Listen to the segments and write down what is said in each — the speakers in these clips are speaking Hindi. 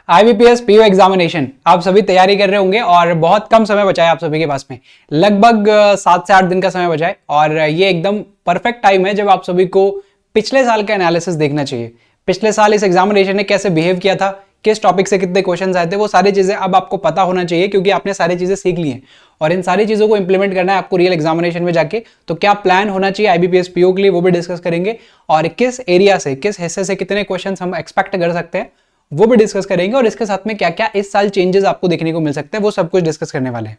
आईबीपीएस पीओ एग्जामिनेशन आप सभी तैयारी कर रहे होंगे और बहुत कम समय बचा है आप सभी के पास में, लगभग 7 से 8 दिन का समय बचा है। और ये एकदम परफेक्ट टाइम है जब आप सभी को पिछले साल का एनालिसिस देखना चाहिए। पिछले साल इस एग्जामिनेशन ने कैसे बिहेव किया था, किस टॉपिक से कितने क्वेश्चन आए थे, वो सारी चीजें अब आपको पता होना चाहिए क्योंकि आपने सारी चीजें सीख ली हैं और इन सारी चीजों को इंप्लीमेंट करना है आपको रियल एग्जामिनेशन में जाके। तो क्या प्लान होना चाहिए आईबीपीएस पीओ के लिए वो भी डिस्कस करेंगे और किस एरिया से, किस हिस्से से कितने क्वेश्चन हम एक्सपेक्ट कर सकते हैं वो भी डिस्कस करेंगे। और इसके साथ में क्या क्या इस साल चेंजेस आपको देखने को मिल सकते हैं वो सब कुछ डिस्कस करने वाले हैं।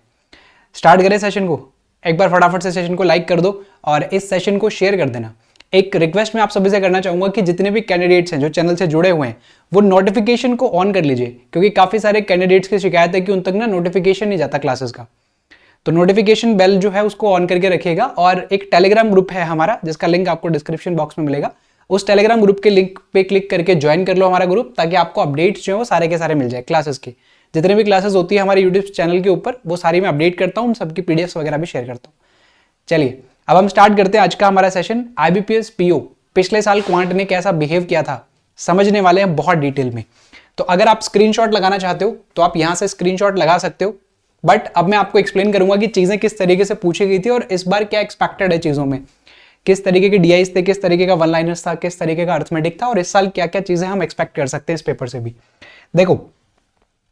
स्टार्ट करें सेशन को। एक बार फटाफट से सेशन को लाइक कर दो और इस सेशन को शेयर कर देना। एक रिक्वेस्ट मैं आप सभी से करना चाहूंगा कि जितने भी कैंडिडेट्स हैं जो चैनल से जुड़े हुए हैं वो नोटिफिकेशन को ऑन कर लीजिए, क्योंकि काफी सारे कैंडिडेट्स की शिकायत है कि उन तक ना नोटिफिकेशन नहीं जाता क्लासेस का। तो नोटिफिकेशन बेल जो है उसको ऑन करके रखिएगा। और एक टेलीग्राम ग्रुप है हमारा जिसका लिंक आपको डिस्क्रिप्शन बॉक्स में मिलेगा, उस टेलीग्राम ग्रुप के लिंक पे क्लिक करके ज्वाइन कर लो हमारा ग्रुप, ताकि आपको अपडेट्स जो है वो सारे के सारे मिल जाए। क्लासेस की जितने भी क्लासेस होती है हमारे यूट्यूब चैनल के ऊपर वो सारी मैं अपडेट करता हूँ, सबकी पीडीएफ वगैरह भी शेयर करता हूँ। चलिए अब हम स्टार्ट करते हैं आज का हमारा सेशन। आईबीपीएस पीओ पिछले साल क्वांट ने कैसा बिहेव किया था समझने वाले हैं बहुत डिटेल में। तो अगर आप स्क्रीनशॉट लगाना चाहते हो तो आप यहां से स्क्रीनशॉट लगा सकते हो, बट अब मैं आपको एक्सप्लेन करूंगा कि चीजें किस तरीके से पूछी गई थी और इस बार क्या एक्सपेक्टेड है चीजों में, किस तरीके के डीआईस थे, किस तरीके का वन लाइनर्स था, किस तरीके का अर्थमेटिक था और इस साल क्या क्या चीजें हम एक्सपेक्ट कर सकते हैं इस पेपर से भी। देखो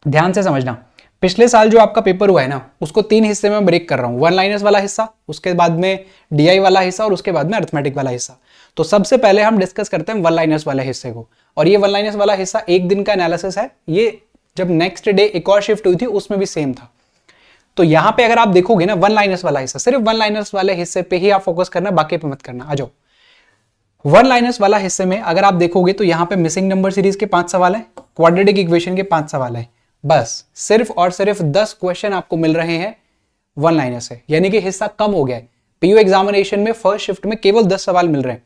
ध्यान से समझना, पिछले साल जो आपका पेपर हुआ है ना उसको 3 हिस्से में ब्रेक कर रहा हूं। वन लाइनर्स वाला हिस्सा, उसके बाद में डीआई वाला हिस्सा और उसके बाद में अर्थमेटिक वाला हिस्सा। तो सबसे पहले हम डिस्कस करते हैं वन लाइनर्स वाले हिस्से को। और ये वन लाइनर्स वाला हिस्सा एक दिन का एनालिसिस है। ये जब नेक्स्ट डे एक और शिफ्ट हुई थी उसमें भी सेम था। तो यहां पे अगर आप देखोगे ना वन लाइनर्स वाला हिस्सा, सिर्फ वन लाइनर्स वाले हिस्से पे ही आप फोकस करना, बाकी पे मत करना। आ जाओ वन लाइनर्स वाला हिस्से में अगर आप देखोगे तो यहां पे मिसिंग नंबर सीरीज के 5 सवाल है, क्वाड्रेटिक इक्वेशन के 5 सवाल है। बस सिर्फ और सिर्फ 10 क्वेश्चन आपको मिल रहे हैं वन लाइनर से, यानी कि हिस्सा कम हो गया है। पीयू एग्जामिनेशन में फर्स्ट शिफ्ट में केवल 10 सवाल मिल रहे हैं।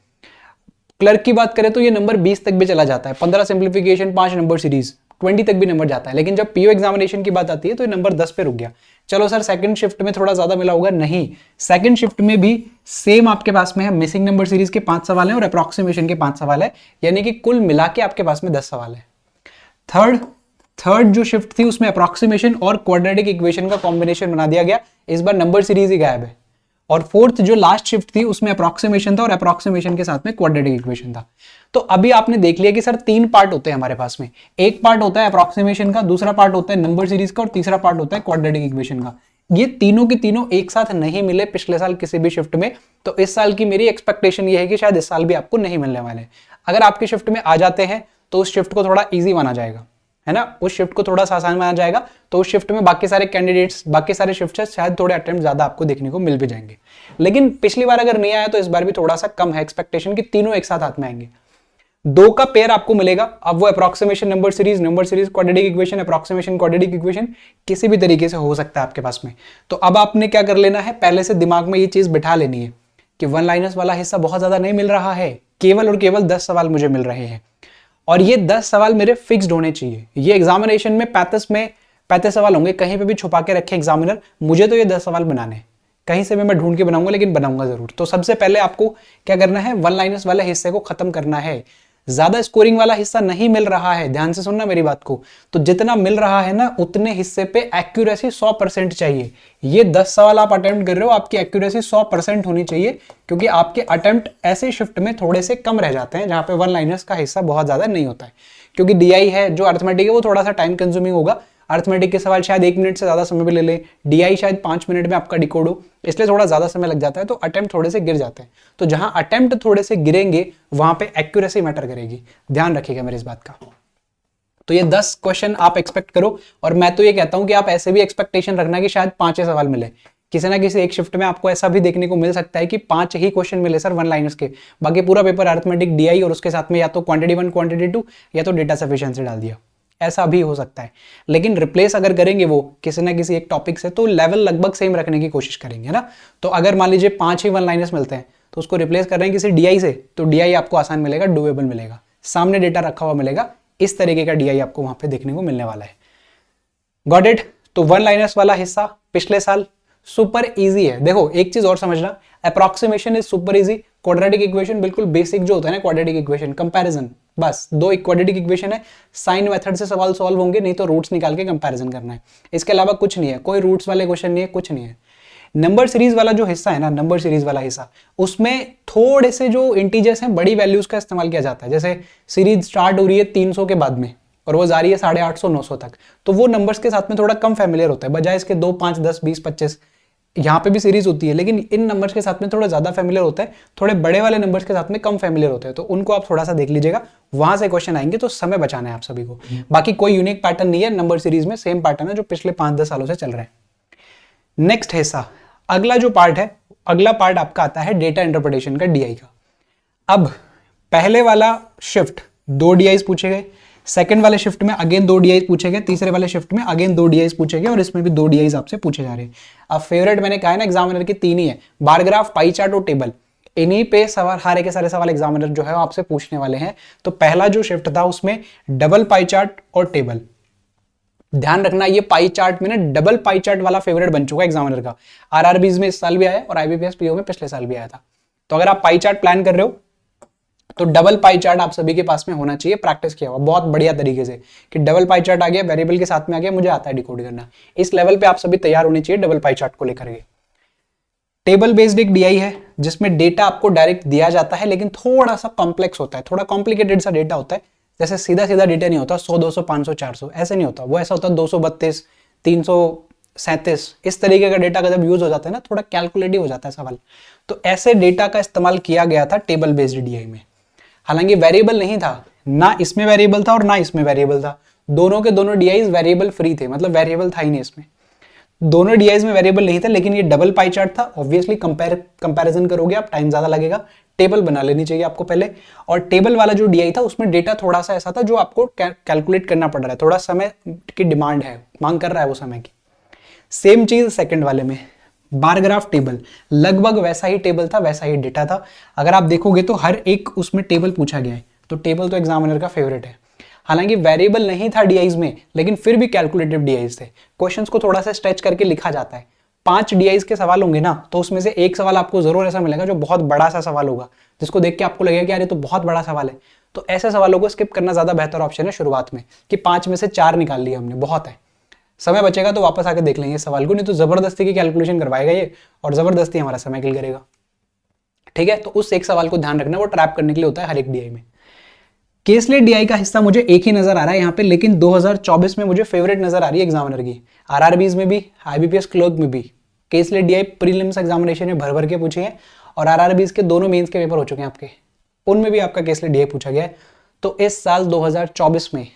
क्लर्क की बात करें तो ये नंबर 20 तक भी चला जाता है, 15 सिंप्लीफिकेशन, 5 नंबर सीरीज, 20 तक भी नंबर जाता है। लेकिन जब पीयू एग्जामिनेशन की बात आती है तो ये नंबर 10 पे रुक गया। चलो सर सेकंड शिफ्ट में थोड़ा ज्यादा मिला होगा, नहीं, सेकंड शिफ्ट में भी सेम आपके पास में है। मिसिंग नंबर सीरीज के 5 सवाल हैं और अप्रॉक्सीमेशन के 5 सवाल है, यानी कि कुल मिला के आपके पास में 10 सवाल है। थर्ड जो शिफ्ट थी उसमें अप्रॉक्सीमेशन और क्वाड्रेटिक इक्वेशन का कॉम्बिनेशन बना दिया गया, इस बार नंबर सीरीज ही गायब है। और फोर्थ जो लास्ट शिफ्ट थी उसमें अप्रॉक्सीमेशन था और अप्रॉक्सीमेशन के साथ में क्वाड्रेटिक इक्वेशन था। तो अभी आपने देख लिया कि सर 3 पार्ट होते हैं हमारे पास में, एक पार्ट होता है अप्रॉक्सीमेशन का, दूसरा पार्ट होता है नंबर सीरीज का और तीसरा पार्ट होता है क्वाड्रेटिक इक्वेशन का। ये तीनों के तीनों एक साथ नहीं मिले पिछले साल किसी भी शिफ्ट में। तो इस साल की मेरी एक्सपेक्टेशन ये है कि शायद इस साल भी आपको नहीं मिलने वाले। अगर आपके शिफ्ट में आ जाते हैं तो उस शिफ्ट को थोड़ा ईजी माना जाएगा, है ना, उस शिफ्ट को थोड़ा सा आसान माना जाएगा। तो उस शिफ्ट में बाकी सारे कैंडिडेट्स, बाकी सारे शिफ्ट से शायद थोड़े अटेम्प्ट ज्यादा आपको देखने को मिल भी जाएंगे। लेकिन पिछली बार अगर नहीं आया तो इस बार भी थोड़ा सा कम है एक्सपेक्टेशन कि तीनों एक साथ हाथ में आएंगे। 2 का पेयर आपको मिलेगा। अब वो approximation number series quadratic equation, approximation quadratic equation किसी भी तरीके से हो सकता है आपके पास में। तो अब आपने क्या कर लेना है, पहले से दिमाग में ये चीज बिठा लेनी है कि वन लाइनर्स वाला हिस्सा बहुत ज्यादा नहीं मिल रहा है, केवल और केवल 10 सवाल मुझे मिल रहे हैं और ये 10 सवाल मेरे फिक्स्ड होने चाहिए। ये एग्जामिनेशन में 35 सवाल होंगे, कहीं पे भी छुपा के रखे एग्जामिनर, मुझे तो ये 10 सवाल बनाने, कहीं से भी मैं ढूंढ के बनाऊंगा, लेकिन बनाऊंगा जरूर। तो सबसे पहले आपको क्या करना है, वन लाइनर्स वाले हिस्से को खत्म करना है। ज्यादा स्कोरिंग वाला हिस्सा नहीं मिल रहा है, ध्यान से सुनना मेरी बात को। तो जितना मिल रहा है ना उतने हिस्से पे एक्यूरेसी 100% चाहिए। ये 10 सवाल आप अटेम्प्ट कर रहे हो, आपकी एक्यूरेसी 100% होनी चाहिए, क्योंकि आपके अटेम्प्ट ऐसे शिफ्ट में थोड़े से कम रह जाते हैं जहां पे वन लाइनर्स का हिस्सा बहुत ज्यादा नहीं होता है। क्योंकि डीआई है जो अर्थमेटिक है वो थोड़ा सा टाइम कंज्यूमिंग होगा। अर्थमेटिक के सवाल शायद 1 मिनट से ज्यादा समय भी ले ले, डीआई शायद 5 मिनट में आपका डिकोड हो, इसलिए थोड़ा ज्यादा समय लग जाता है। तो अटेम्प्ट थोड़े से गिर जाते हैं। तो जहां अटेम्प्ट थोड़े से गिरेंगे वहां पे एक्यूरेसी मैटर करेगी, ध्यान रखिएगा मेरी इस बात का। तो ये 10 क्वेश्चन आप एक्सपेक्ट करो और मैं तो ये कहता हूं कि आप ऐसे भी एक्सपेक्टेशन रखना कि शायद 5 सवाल मिले। किसी ना किसी एक शिफ्ट में आपको ऐसा भी देखने को मिल सकता है कि 5 ही क्वेश्चन मिले सर वन लाइनर्स के, बाकी पूरा पेपर अर्थमेटिक, डीआई और उसके साथ में या तो क्वांटिटी 1 क्वांटिटी 2 या तो डेटा सफिशिएंसी डाल दिया, ऐसा भी हो सकता है। लेकिन रिप्लेस अगर करेंगे वो किसी ना किसी एक टॉपिक से तो लेवल लगभग सेम रखने की कोशिश करेंगे ना। तो अगर मान लीजिए 5 ही वन लाइनर्स मिलते हैं तो उसको रिप्लेस कर रहे हैं किसी डीआई से, तो डीआई आपको आसान मिलेगा, डूएबल मिलेगा, सामने डेटा रखा हुआ मिलेगा। इस तरीके का डीआई आपको वहां पे देखने को मिलने वाला है। Got it. तो वन लाइनर्स वाला हिस्सा पिछले साल सुपर इजी है। देखो एक चीज और समझना, approximation is super easy, quadratic equation बिल्कुल बेसिक जो होता है ना, क्वाड्रेटिक इक्वेशन कंपैरिजन बस 2 क्वाड्रेटिक इक्वेशन है, साइन मेथड से सवाल सॉल्व होंगे, नहीं तो रूट्स निकाल के कंपैरिजन करना है। इसके अलावा कुछ नहीं है, कोई रूट्स वाले क्वेश्चन नहीं है, कुछ नहीं है। नंबर सीरीज वाला जो हिस्सा है ना, नंबर सीरीज वाला हिस्सा, उसमें थोड़े से जो इंटीजर्स हैं, बड़ी वैल्यूज का इस्तेमाल किया जाता है। जैसे सीरीज स्टार्ट हो रही है 300 के बाद में और वो जा रही है 850 900 तक, तो वो नंबर्स के साथ में थोड़ा कम फैमिलियर होता है, बजाय इसके 2 5 10 20 25। यहाँ पे भी सीरीज होती है, लेकिन इन नंबर्स के साथ में थोड़ा ज्यादा फैमिलियर होता है, थोड़े बड़े वाले नंबर्स के साथ में कम फैमिलियर होते हैं, तो उनको आप थोड़ा सा देख लीजिएगा, वहां से क्वेश्चन आएंगे, तो समय बचाना है आप सभी को। बाकी कोई यूनिक पैटर्न नहीं है नंबर सीरीज में, सेम पैटर्न है जो पिछले 5-10 सालों से चल रहा है। नेक्स्ट हिस्सा, अगला जो पार्ट है, अगला पार्ट आपका आता है डेटा इंटरप्रिटेशन का, डीआई का। अब पहले वाला शिफ्ट 2 डीआईज पूछे गए, सेकंड वाले शिफ्ट में अगेन 2 डीआईज पूछे गए, तीसरे वाले शिफ्ट में अगेन 2 डीआईज पूछे गए, और इसमें भी 2 डीआईज आपसे पूछे जा रहे हैं। अब फेवरेट मैंने कहा है ना एग्जामिनर की 3 ही है, बार ग्राफ, पाई चार्ट और टेबल। इन्हीं पे सवाल, सारे के सारे सवाल एग्जामिनर जो है आपसे पूछने वाले हैं। तो पहला जो शिफ्ट था उसमें डबल पाई चार्ट और टेबल। ध्यान रखना, ये पाई चार्ट में ना डबल पाई चार्ट वाला फेवरेट बन चुका है एग्जामिनर का। आरआरबीज में इस साल भी आया और आईबीपीएस पीओ में पिछले साल भी आया था। तो अगर आप पाई चार्ट प्लान कर रहे हो तो डबल पाई चार्ट आप सभी के पास में होना चाहिए, प्रैक्टिस किया हुआ बहुत बढ़िया तरीके से, कि डबल पाई चार्ट आ गया, वेरिएबल के साथ में आ गया, मुझे आता है डिकोड करना। इस लेवल पे आप सभी तैयार होने चाहिए डबल पाई चार्ट को लेकर के। टेबल बेस्ड एक डीआई है जिसमें डेटा आपको डायरेक्ट दिया जाता है, लेकिन थोड़ा सा कॉम्प्लेक्स होता है, थोड़ा कॉम्प्लिकेटेड सा डेटा होता है। जैसे सीधा सीधा डेटा नहीं होता 100 200 500 400, ऐसे नहीं होता। वो ऐसा होता है 232 337, इस तरीके का डेटा का जब यूज हो जाता है ना, थोड़ा कैलकुलेटिव हो जाता है सवाल। तो ऐसे डेटा का इस्तेमाल किया गया था टेबल बेस्ड डीआई में। हालांकि वेरिएबल नहीं था, ना इसमें वेरिएबल था और ना इसमें वेरिएबल था, दोनों के दोनों डीआईज वेरिएबल फ्री थे, मतलब वेरिएबल था ही नहीं इसमें। दोनों डीआईज में वेरिएबल नहीं था, लेकिन ये डबल पाई चार्ट था। ऑब्वियसली कंपैरिजन करोगे आप, टाइम ज्यादा लगेगा, टेबल बना लेनी चाहिए आपको पहले। और टेबल वाला जो डीआई था उसमें डेटा थोड़ा सा ऐसा था जो आपको कैलकुलेट करना पड़ रहा है, थोड़ा समय की डिमांड है, मांग कर रहा है वो समय की। सेम चीज सेकंड वाले में, बार ग्राफ टेबल, लगभग वैसा ही टेबल था, वैसा ही डेटा था। अगर आप देखोगे तो हर एक उसमें टेबल पूछा गया है, तो टेबल तो एग्जामिनर का फेवरेट है। हालांकि वेरिएबल नहीं था डीआईज में, लेकिन फिर भी कैलकुलेटिव डीआईज थे। क्वेश्चंस को थोड़ा सा स्ट्रेच करके लिखा जाता है। 5 डीआईज के सवाल होंगे ना, तो उसमें से एक सवाल आपको जरूर ऐसा मिलेगा जो बहुत बड़ा सा सवाल होगा, जिसको देख के आपको लगेगा कि यार ये तो बहुत बड़ा सवाल है। तो ऐसे सवालों को स्किप करना ज्यादा बेहतर ऑप्शन है शुरुआत में, कि 5 में से 4 निकाल लिया हमने, बहुत है। समय बचेगा तो वापस आके देख लेंगे इस सवाल को, नहीं तो जबरदस्ती की कैलकुलेशन करवाएगा ये, और जबरदस्ती हमारा समय किल करेगा। ठीक है, तो उस एक सवाल को ध्यान रखना, वो ट्रैप करने के लिए होता है हर एक डीआई में। केसलेट डीआई का हिस्सा मुझे एक ही नजर आ रहा है यहाँ पे, लेकिन 2024 में मुझे फेवरेट नजर आ रही है एग्जामिनर की। आरआरबीज में भी, आईबीपीएस क्लर्क में भी केसलेट डीआई प्रीलिम्स एग्जामिनेशन में भर भर के पूछे हैं, और आरआरबीज के दोनों मेंस के पेपर हो चुके हैं आपके, उनमें भी आपका केसलेट डीआई पूछा गया है। तो इस साल 2024 में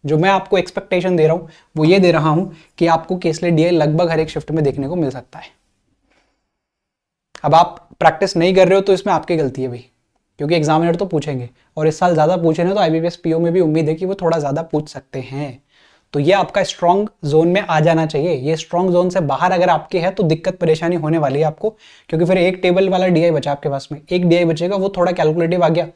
जो मैं आपको एक्सपेक्टेशन दे रहा हूं वो ये दे रहा हूं कि आपको केसलेट डीआई लगभग हर एक शिफ्ट में देखने को मिल सकता है। अब आप प्रैक्टिस नहीं कर रहे हो तो इसमें आपकी गलती है भाई, क्योंकि एग्जामिनर तो पूछेंगे, और इस साल ज्यादा पूछे ना, तो आईबीपीएस पीओ में भी उम्मीद है कि वो थोड़ा ज्यादा पूछ सकते हैं। तो ये आपका स्ट्रॉन्ग जोन में आ जाना चाहिए। ये स्ट्रॉन्ग जोन से बाहर अगर आपके है तो दिक्कत परेशानी होने वाली है आपको, क्योंकि फिर एक टेबल वाला डीआई बचा आपके पास में, एक डीआई बचेगा, वो थोड़ा कैलकुलेटिव आ गया,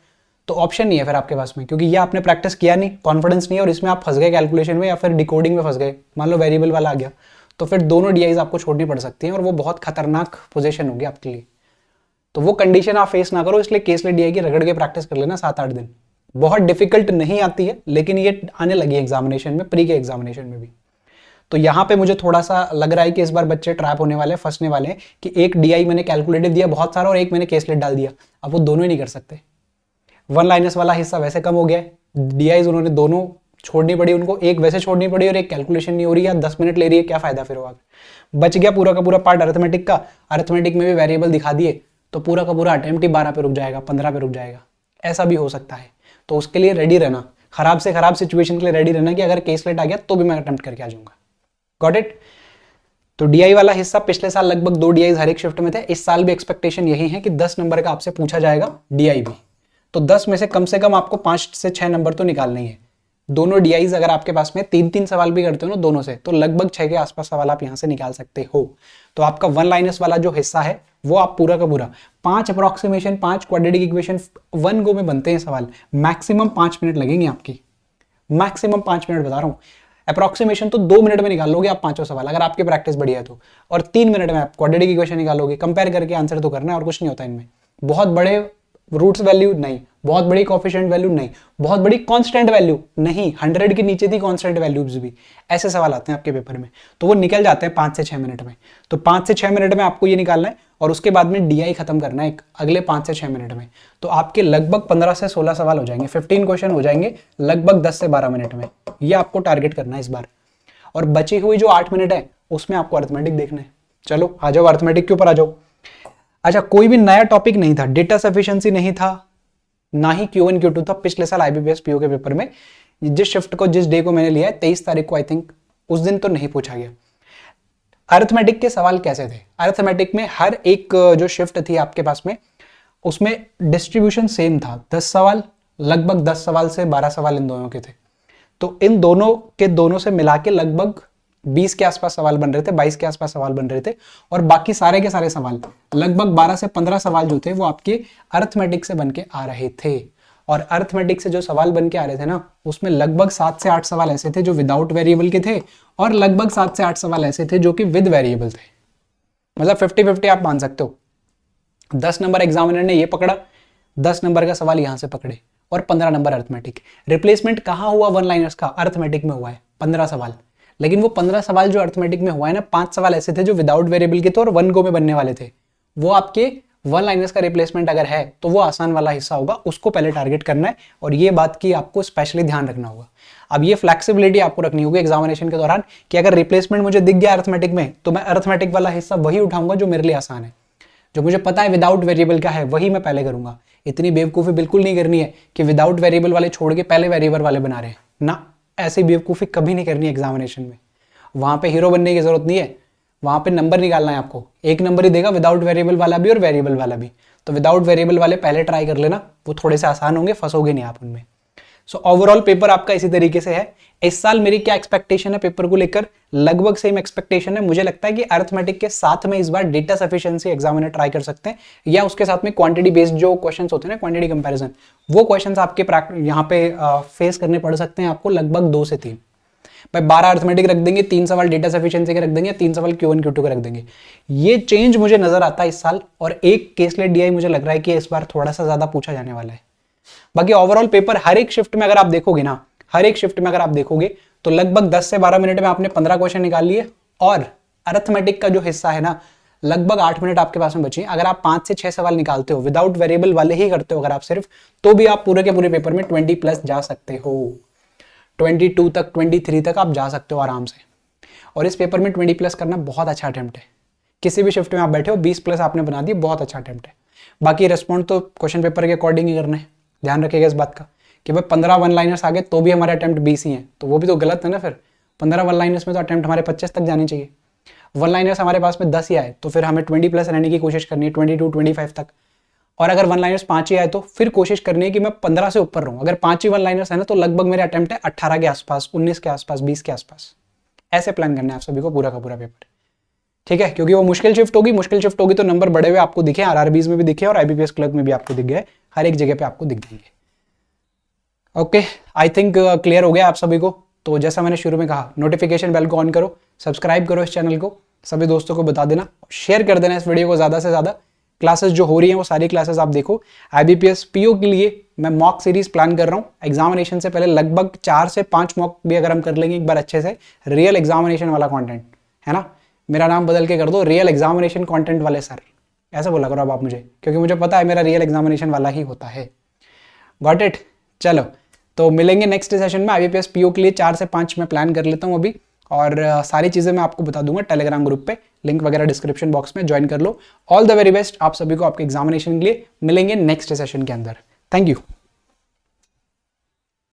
तो ऑप्शन नहीं है फिर आपके पास में, क्योंकि ये आपने प्रैक्टिस किया नहीं, कॉन्फिडेंस नहीं है, और इसमें आप फंस गए कैलकुलेशन में या फिर डिकोडिंग में फंस गए, मान लो वेरिएबल वाला आ गया, तो फिर दोनों डीआईज आपको छोड़नी पड़ सकती हैं, और वो बहुत खतरनाक पोजीशन होगी आपके लिए। तो वो कंडीशन आप फेस ना करो, इसलिए केसलेट डीआई की रगड़ के प्रैक्टिस कर लेना 7-8 दिन। बहुत डिफिकल्ट नहीं आती है, लेकिन ये आने लगी एग्जामिनेशन में, प्री के एग्जामिनेशन में भी। तो यहाँ पे मुझे थोड़ा सा लग रहा है कि इस बार बच्चे ट्रैप होने वाले, फंसने वाले हैं, कि एक डीआई मैंने कैलकुलेटिव दिया बहुत सारा और एक मैंने केसलेट डाल दिया, अब वो दोनों ही नहीं कर सकते। वन लाइनर्स वाला हिस्सा वैसे कम हो गया है, डीआईज उन्होंने दोनों छोड़नी पड़ी उनको, एक वैसे छोड़नी पड़ी और एक कैलकुलेशन नहीं हो रही है, 10 मिनट ले रही है, क्या फायदा फिर होगा। बच गया पूरा का पूरा पार्ट अरिथमेटिक का, अरिथमेटिक में भी वेरिएबल दिखा दिए, तो पूरा का पूरा अटेम्प्ट ही 12 पे रुक जाएगा, 15 पे रुक जाएगा, ऐसा भी हो सकता है। तो उसके लिए रेडी रहना, खराब से खराब सिचुएशन के लिए रेडी रहना, कि अगर केसलेट आ गया तो भी मैं अटेम्प्ट करके आ जाऊंगा। Got it. तो डीआई वाला हिस्सा पिछले साल लगभग 2 डीआईज हर एक शिफ्ट में थे, इस साल भी एक्सपेक्टेशन यही है कि 10 नंबर का आपसे पूछा जाएगा डीआई भी, तो 10 में से कम आपको 5 से 6 नंबर तो निकालने ही है। दोनों डीआईज अगर आपके पास में 3-3 सवाल भी करते हो ना दोनों से, तो लगभग 6 के आसपास सवाल आप यहां से निकाल सकते हो। तो आपका वन लाइनर्स वाला जो हिस्सा है वो आप पूरा का पूरा 5 अप्रोक्सीमेशन, 5 क्वाड्रेटिक इक्वेशन 1 गो में बनते हैं सवाल, मैक्सिमम 5 मिनट लगेंगे आपकी, मैक्सिमम 5 मिनट बता रहा हूँ। अप्रोक्सीमेशन तो 2 मिनट में निकाल लोगे आप 5 सवाल, अगर आपकी प्रैक्टिस बढ़िया है तो, और 3 मिनट में आप क्वाड्रेटिक इक्वेशन निकालोगे। कंपेयर करके आंसर तो करना है और कुछ नहीं होता इनमें। बहुत बड़े रूट्स वैल्यू नहीं, बहुत बड़ी कोफिशिएंट वैल्यू नहीं, बहुत बड़ी कांस्टेंट वैल्यू नहीं, 100 के नीचे थी कांस्टेंट वैल्यूज भी, ऐसे सवाल आते हैं आपके पेपर में, तो वो निकल जाते हैं 5 से 6 मिनट में। तो 5 से 6 मिनट में आपको ये निकालना है और उसके बाद में DI खत्म करना है अगले 5 से 6 मिनट में। तो आपके लगभग 15 से 16 सवाल हो जाएंगे, 15 क्वेश्चन हो जाएंगे लगभग 10 से 12 मिनट में। ये आपको टारगेट करना है इस बार। और बची हुई जो 8 मिनट है उसमें आपको अर्थमेटिक देखना है। चलो आ जाओ, अर्थमेटिक के ऊपर आ जाओ। अच्छा, कोई भी नया टॉपिक नहीं था, डेटा सफिशिएंसी नहीं था, ना ही Q1 Q2 था पिछले साल IBPS PO के पेपर में। जिस शिफ्ट को, जिस डे को मैंने लिया है 23 तारीख को, आई थिंक उस दिन तो नहीं पूछा गया। अर्थमेटिक के सवाल कैसे थे? अर्थमेटिक में हर एक जो शिफ्ट थी आपके पास में, उसमें डिस्ट्रीब्यूशन सेम था। 10 सवाल, लगभग 10 सवाल से 12 सवाल इन दोनों के थे। तो इन दोनों के दोनों से मिला के लगभग 20 के आसपास सवाल बन रहे थे, 22 के आसपास सवाल बन रहे थे। और बाकी सारे के सारे सवाल, लगभग 12 से 15 सवाल जो थे वो आपके अर्थमेटिक से बन के आ रहे थे। और अर्थमेटिक से जो सवाल बन के आ रहे थे ना, उसमें लगभग 7 से 8 सवाल ऐसे थे जो विदाउट वेरिएबल के थे, और लगभग 7 से 8 सवाल ऐसे थे जो कि विद वेरिएबल थे। मतलब 50-50 आप मान सकते हो। 10 नंबर एग्जामिनर ने ये पकड़ा, 10 नंबर का सवाल यहां से पकड़े, और 15 नंबर अर्थमेटिक। रिप्लेसमेंट कहां हुआ वन लाइनर्स का? अर्थमेटिक में हुआ है 15 सवाल। लेकिन वो 15 सवाल जो अर्थमेटिक में हुआ है ना, 5 सवाल ऐसे थे जो विदाउट वेरिएबल के थे और 1 गो में बनने वाले थे। वो आपके वन लाइनर्स का रिप्लेसमेंट अगर है तो वो आसान वाला हिस्सा होगा, उसको पहले टारगेट करना है। और ये बात की आपको स्पेशली ध्यान रखना होगा। अब ये फ्लेक्सिबिलिटी आपको रखनी होगी एग्जामिनेशन के दौरान कि अगर रिप्लेसमेंट मुझे दिख गया अर्थमेटिक में, तो मैं अर्थमेटिक वाला हिस्सा वही उठाऊंगा जो मेरे लिए आसान है, जो मुझे पता है विदाउट वेरिएबल का है, वही मैं पहले करूंगा। इतनी बेवकूफ़ी बिल्कुल नहीं करनी है कि विदाउट वेरिएबल वाले छोड़ के पहले वेरिएबल वाले बना रहे हैं ना। ऐसी बेवकूफ़ी कभी नहीं करनी एग्जामिनेशन में। वहां पे हीरो बनने की जरूरत नहीं है, वहां पे नंबर निकालना है आपको। एक नंबर ही देगा विदाउट वेरिएबल वाला भी और वेरिएबल वाला भी। तो विदाउट वेरिएबल वाले पहले ट्राई कर लेना, वो थोड़े से आसान होंगे, फंसोगे नहीं आप उनमें। सो ओवरऑल पेपर आपका इसी तरीके से है। इस साल मेरी क्या एक्सपेक्टेशन है पेपर को लेकर? लगभग सेम एक्सपेक्टेशन है। मुझे लगता है कि अर्थमेटिक के साथ में इस बार डेटा सफिशिएंसी एग्जामिनर ट्राई कर सकते हैं, या उसके साथ में क्वांटिटी बेस्ड जो क्वेश्चंस होते हैं ना, क्वांटिटी कंपैरिजन, वो क्वेश्चंस आपके यहाँ पे फेस करने पड़ सकते हैं आपको, लगभग 2 से 3। भाई 12 अर्थमेटिक रख देंगे, 3 सवाल डेटा सफिशिएंसी के रख देंगे, 3 सवाल Q1 Q2 के रख देंगे। ये चेंज मुझे नजर आता है इस साल। और एक केसलेट DI मुझे लग रहा है कि इस बार थोड़ा सा ज्यादा पूछा जाने वाला है। बाकी ओवरऑल पेपर हर एक शिफ्ट में अगर आप देखोगे ना, हर एक शिफ्ट में अगर आप देखोगे तो लगभग 10 से 12 मिनट में आपने 15 क्वेश्चन निकाल लिए। और अर्थमेटिक का जो हिस्सा है ना, लगभग 8 मिनट आपके पास में बची। अगर आप 5 से 6 सवाल निकालते हो, विदाउट वेरिएबल वाले ही करते हो अगर आप सिर्फ, तो भी आप पूरे के पूरे पेपर में 20+ जा सकते हो। 22 तक, 23 तक आप जा सकते हो आराम से। और इस पेपर में 20+ करना बहुत अच्छा अटेम्प्ट है। किसी भी शिफ्ट में आप बैठे हो 20+ आपने बना दी, बहुत अच्छा अटेम्प्ट है। बाकी रेस्पॉन्ड तो क्वेश्चन पेपर के अकॉर्डिंग ही करना है। ध्यान रखिएगा इस बात का कि भाई 15 वन लाइनर्स आ गए तो भी हमारे अटेम्प्ट 20 ही हैं, तो वो भी तो गलत है ना। फिर 15 वन लाइनर्स में तो अटेम्प्ट हमारे 25 तक जानी चाहिए। वन लाइनर्स हमारे पास में 10 ही आए तो फिर हमें 20+ रहने की कोशिश करनी है, 22, 25 तक। और अगर वन लाइनर्स 5 ही आए तो फिर कोशिश करनी है कि मैं 15 से ऊपर रहूं। अगर 5 ही वन लाइनर्स है ना, तो लगभग मेरे अटेम्प्ट है 18 के आसपास, 19 के आसपास, 20 के आसपास। ऐसे प्लान करना है आप सभी को पूरा का पूरा पेपर, ठीक है? क्योंकि वो मुश्किल शिफ्ट होगी तो नंबर बढ़े हुए आपको दिखे, RRBs में भी दिखे और IBPS क्लर्क में भी आपको दिख गए, हर एक जगह पे आपको दिख जाएंगे। ओके, आई थिंक क्लियर हो गया आप सभी को। तो जैसा मैंने शुरू में कहा, नोटिफिकेशन बेल को ऑन करो, सब्सक्राइब करो इस चैनल को, सभी दोस्तों को बता देना, शेयर कर देना इस वीडियो को ज़्यादा से ज़्यादा। क्लासेस जो हो रही हैं वो सारी क्लासेस आप देखो। IBPS PO के लिए मैं मॉक सीरीज प्लान कर रहा हूँ। एग्जामिनेशन से पहले लगभग 4 से 5 मॉक भी अगर हम कर लेंगे एक बार अच्छे से, रियल एग्जामिनेशन वाला कंटेंट है ना। मेरा नाम बदल के कर दो, रियल एग्जामिनेशन कंटेंट वाले सर, ऐसा बोला करो अब आप मुझे, क्योंकि मुझे पता है मेरा रियल एग्जामिनेशन वाला ही होता है। Got it? चलो, तो मिलेंगे नेक्स्ट सेशन में। IBPS PO के लिए 4 से 5 मैं प्लान कर लेता हूँ अभी, और सारी चीज़ें मैं आपको बता दूंगा टेलीग्राम ग्रुप पे, लिंक वगैरह डिस्क्रिप्शन बॉक्स में, ज्वाइन कर लो। ऑल द वेरी बेस्ट आप सभी को आपके एग्जामिनेशन के लिए। मिलेंगे नेक्स्ट सेशन के अंदर। Thank you.